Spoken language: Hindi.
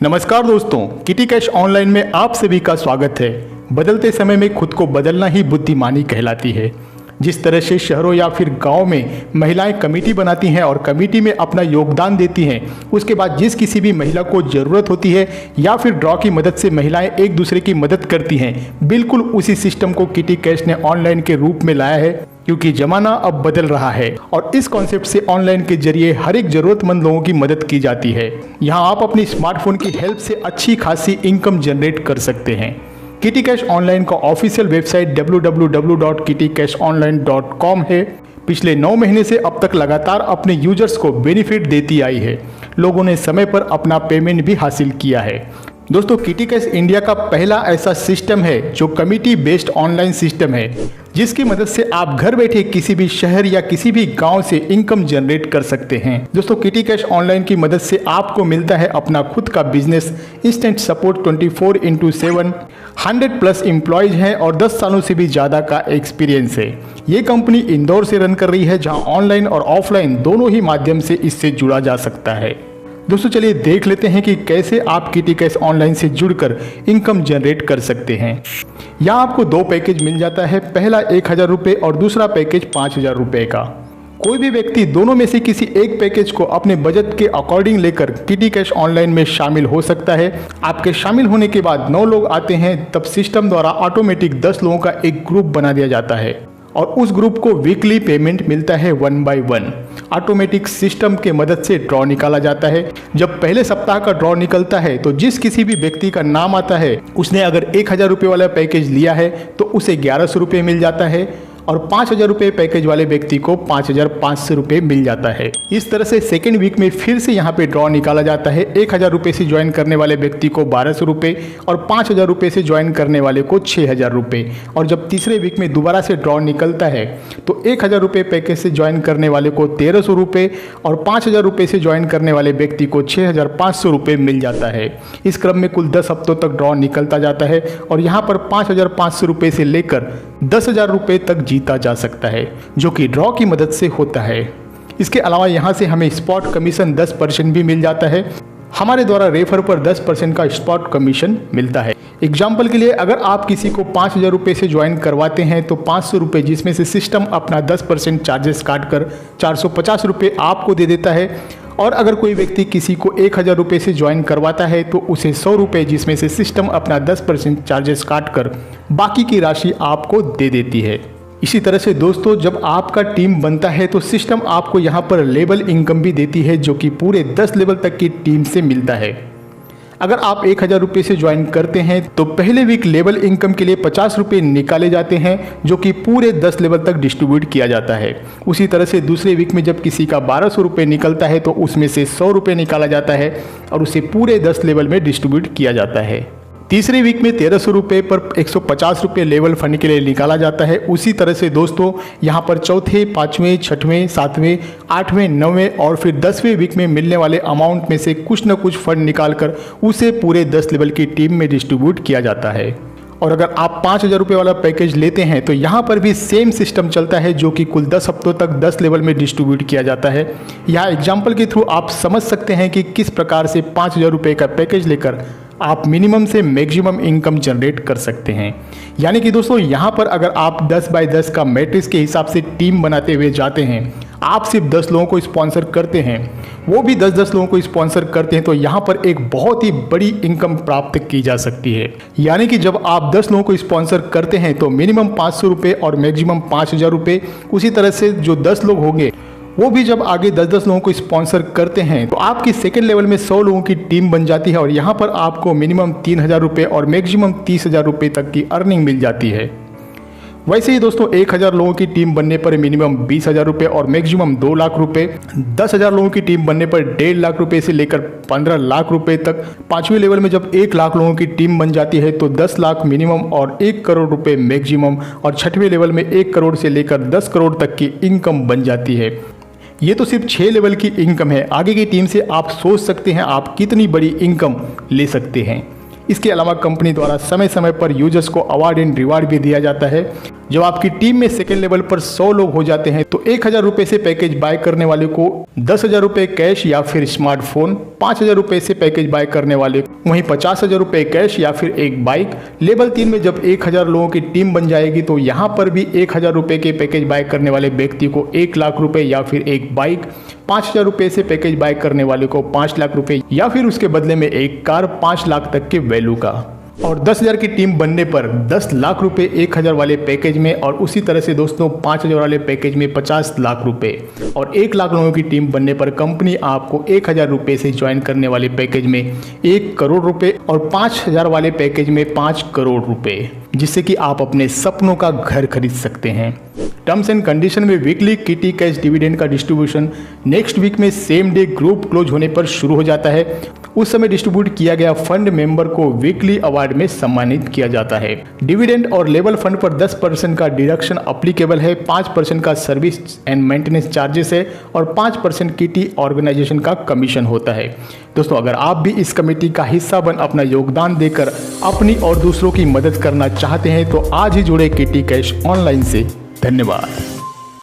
नमस्कार दोस्तों, किटी कैश ऑनलाइन में आप सभी का स्वागत है। बदलते समय में खुद को बदलना ही बुद्धिमानी कहलाती है। जिस तरह से शहरों या फिर गांव में महिलाएं कमेटी बनाती हैं और कमेटी में अपना योगदान देती हैं, उसके बाद जिस किसी भी महिला को ज़रूरत होती है या फिर ड्रॉ की मदद से महिलाएं एक दूसरे की मदद करती हैं, बिल्कुल उसी सिस्टम को किटी कैश ने ऑनलाइन के रूप में लाया है, क्योंकि ज़माना अब बदल रहा है और इस कॉन्सेप्ट से ऑनलाइन के जरिए हर एक ज़रूरतमंद लोगों की मदद की जाती है। यहाँ आप अपनी स्मार्टफोन की हेल्प से अच्छी खासी इनकम जनरेट कर सकते हैं। किटी कैश ऑनलाइन का ऑफिशियल वेबसाइट www.kittycashonline.com है। पिछले 9 महीने से अब तक लगातार अपने यूजर्स को बेनिफिट देती आई है। लोगों ने समय पर अपना पेमेंट भी हासिल किया है। दोस्तों, किटी कैश इंडिया का पहला ऐसा सिस्टम है जो कमिटी बेस्ड ऑनलाइन सिस्टम है, जिसकी मदद से आप घर बैठे किसी भी शहर या किसी भी गांव से इनकम जनरेट कर सकते हैं। दोस्तों, किटी कैश ऑनलाइन की मदद से आपको मिलता है अपना खुद का बिजनेस, इंस्टेंट सपोर्ट 24/7, 100+ एम्प्लॉयज हैं और 10 सालों से भी ज़्यादा का एक्सपीरियंस है। ये कंपनी इंदौर से रन कर रही है, जहां ऑनलाइन और ऑफलाइन दोनों ही माध्यम से इससे जुड़ा जा सकता है। दोस्तों, चलिए देख लेते हैं कि कैसे आप किटी कैश ऑनलाइन से जुड़कर इनकम जनरेट कर सकते हैं। यहाँ आपको 2 पैकेज मिल जाता है, पहला 1000 रुपये और दूसरा पैकेज 5000 रुपये का। कोई भी व्यक्ति दोनों में से किसी एक पैकेज को अपने बजट के अकॉर्डिंग लेकर किटी कैश ऑनलाइन में शामिल हो सकता है। आपके शामिल होने के बाद 9 लोग आते हैं, तब सिस्टम द्वारा ऑटोमेटिक 10 लोगों का एक ग्रुप बना दिया जाता है और उस ग्रुप को वीकली पेमेंट मिलता है 1 by 1। ऑटोमेटिक सिस्टम के मदद से ड्रॉ निकाला जाता है। जब पहले सप्ताह का ड्रॉ निकलता है तो जिस किसी भी व्यक्ति का नाम आता है, उसने अगर 1000 रुपये वाला पैकेज लिया है तो उसे 1100 रुपये मिल जाता है और 5000 रुपये पैकेज वाले व्यक्ति को 5500 रुपये मिल जाता है। इस तरह से सेकेंड वीक में फिर से यहाँ पे ड्रॉ निकाला जाता है। 1000 रुपये से ज्वाइन करने वाले व्यक्ति को 1200 रुपये और 5000 रुपये से ज्वाइन करने वाले को 6000 रुपये। और जब तीसरे वीक में दोबारा से ड्रॉ निकलता है तो 1000 रुपये पैकेज से ज्वाइन करने वाले को 1300 रुपये और 5000 रुपये से ज्वाइन करने वाले व्यक्ति को 6500 रुपये मिल जाता है। इस क्रम में कुल 10 हफ्तों तक ड्रॉ निकलता जाता है और यहाँ पर 5500 रुपये से लेकर 10,000 रुपये तक जीता जा सकता है, जो कि ड्रॉ की मदद से होता है। इसके अलावा यहाँ से हमें स्पॉट कमीशन 10% भी मिल जाता है। हमारे द्वारा रेफर पर 10% का स्पॉट कमीशन मिलता है। एग्जाम्पल के लिए, अगर आप किसी को 5000 रुपये से ज्वाइन करवाते हैं तो 500 रुपये, जिसमें से सिस्टम अपना 10% चार्जेस काट कर 450 रुपये आपको दे देता है। और अगर कोई व्यक्ति किसी को 1000 रुपये से ज्वाइन करवाता है तो उसे 100 रुपये, जिसमें से सिस्टम अपना 10% चार्जेस काट कर बाकी की राशि आपको दे देती है। इसी तरह से दोस्तों, जब आपका टीम बनता है तो सिस्टम आपको यहाँ पर लेवल इनकम भी देती है, जो कि पूरे 10 लेवल तक की टीम से मिलता है। अगर आप 1000 रुपये से ज्वाइन करते हैं तो पहले वीक लेवल इनकम के लिए 50 रुपये निकाले जाते हैं, जो कि पूरे 10 लेवल तक डिस्ट्रीब्यूट किया जाता है। उसी तरह से दूसरे वीक में जब किसी का 1200 रुपये निकलता है तो उसमें से 100 रुपये निकाला जाता है और उसे पूरे 10 लेवल में डिस्ट्रीब्यूट किया जाता है। तीसरे वीक में 1300 रुपये पर 150 रुपये लेवल फंड के लिए निकाला जाता है। उसी तरह से दोस्तों, यहाँ पर चौथे, 5वें, 6वें, 7वें, 8वें, 9वें और फिर 10वें वीक में मिलने वाले अमाउंट में से कुछ न कुछ फंड निकालकर उसे पूरे 10 लेवल की टीम में डिस्ट्रीब्यूट किया जाता है। और अगर आप 5000 रुपये वाला पैकेज लेते हैं तो यहाँ पर भी सेम सिस्टम चलता है, जो कि कुल 10 हफ्तों तक 10 लेवल में डिस्ट्रीब्यूट किया जाता है। यहाँ एग्जाम्पल के थ्रू आप समझ सकते हैं कि किस प्रकार से 5000 रुपये का पैकेज लेकर आप मिनिमम से मैक्सिमम इनकम जनरेट कर सकते हैं। यानी कि दोस्तों, यहाँ पर अगर आप 10 by 10 का मैट्रिक्स के हिसाब से टीम बनाते हुए जाते हैं, आप सिर्फ 10 लोगों को स्पॉन्सर करते हैं, वो भी 10-10 लोगों को स्पॉन्सर करते हैं, तो यहाँ पर एक बहुत ही बड़ी इनकम प्राप्त की जा सकती है। यानी कि जब आप 10 लोगों को स्पॉन्सर करते हैं तो मिनिमम 500 रुपये और मैक्सिमम 5000 रुपये। उसी तरह से जो 10 लोग होंगे वो भी जब आगे 10-10 लोगों को स्पॉन्सर करते हैं तो आपकी सेकेंड लेवल में 100 लोगों की टीम बन जाती है और यहाँ पर आपको मिनिमम 3000 रुपये और मैक्सिमम 30,000 रुपये तक की अर्निंग मिल जाती है। वैसे ही दोस्तों, 1000 लोगों की टीम बनने पर मिनिमम 20,000 रुपये और मैक्सिमम 2 लाख रुपये। 10,000 लोगों की टीम बनने पर 1.5 लाख रुपये से लेकर 15 लाख रुपये तक। 5वें लेवल में जब 1 लाख लोगों की टीम बन जाती है तो 10 लाख मिनिमम और 1 करोड़ रुपये मैक्सिमम। और 6वें लेवल में 1 करोड़ से लेकर 10 करोड़ तक की इनकम बन जाती है। ये तो सिर्फ 6 लेवल की इनकम है। आगे की टीम से आप सोच सकते हैं आप कितनी बड़ी इनकम ले सकते हैं। इसके अलावा कंपनी द्वारा समय समय पर यूजर्स को अवार्ड एंड रिवार्ड भी दिया जाता है। जब आपकी टीम में सेकेंड लेवल पर 100 लोग हो जाते हैं तो 1000 रुपए से पैकेज बाय करने वाले को 10,000 रुपए कैश या फिर स्मार्टफोन, 5,000 रुपए से पैकेज बाय करने वाले वहीं 50,000 रुपए कैश या फिर एक बाइक। लेवल 3 में जब 1000 लोगों की टीम बन जाएगी तो यहाँ पर भी 1000 रुपए के पैकेज बाय करने वाले व्यक्ति को 1 लाख रुपए या फिर एक बाइक, 5,000 रुपए से पैकेज बाय करने वाले को 5 लाख रुपए या फिर उसके बदले में एक कार 5 लाख तक के वैल्यू का। और 10,000 की टीम बनने पर 10 लाख रुपए 1000 वाले पैकेज में, और उसी तरह से दोस्तों 5,000 वाले पैकेज में 50 लाख रुपए, और 1 लाख लोगों की टीम बनने पर कंपनी आपको 1000 रुपए से ज्वाइन करने वाले पैकेज में 1 करोड़ रुपए और 5000 वाले पैकेज में 5 करोड़ रुपए, जिससे कि आप अपने सपनों का घर खरीद सकते हैं। टर्म्स एंड कंडीशन में वीकली किटी कैश डिविडेंड का डिस्ट्रीब्यूशन नेक्स्ट वीक में सेम डे ग्रुप क्लोज होने पर शुरू हो जाता है। उस समय डिस्ट्रीब्यूट किया गया फंड मेंबर को वीकली अवार्ड में सम्मानित किया जाता है। डिविडेंड और लेवल फंड पर 10% का डिडक्शन अप्लीकेबल है, 5% का सर्विस एंड मेंटेनेंस चार्जेस है और 5% किटी ऑर्गेनाइजेशन का कमीशन होता है। दोस्तों, अगर आप भी इस कमेटी का हिस्सा बन अपना योगदान देकर अपनी और दूसरों की मदद करना चाहते हैं तो आज ही जुड़े किटी कैश ऑनलाइन से। धन्यवाद।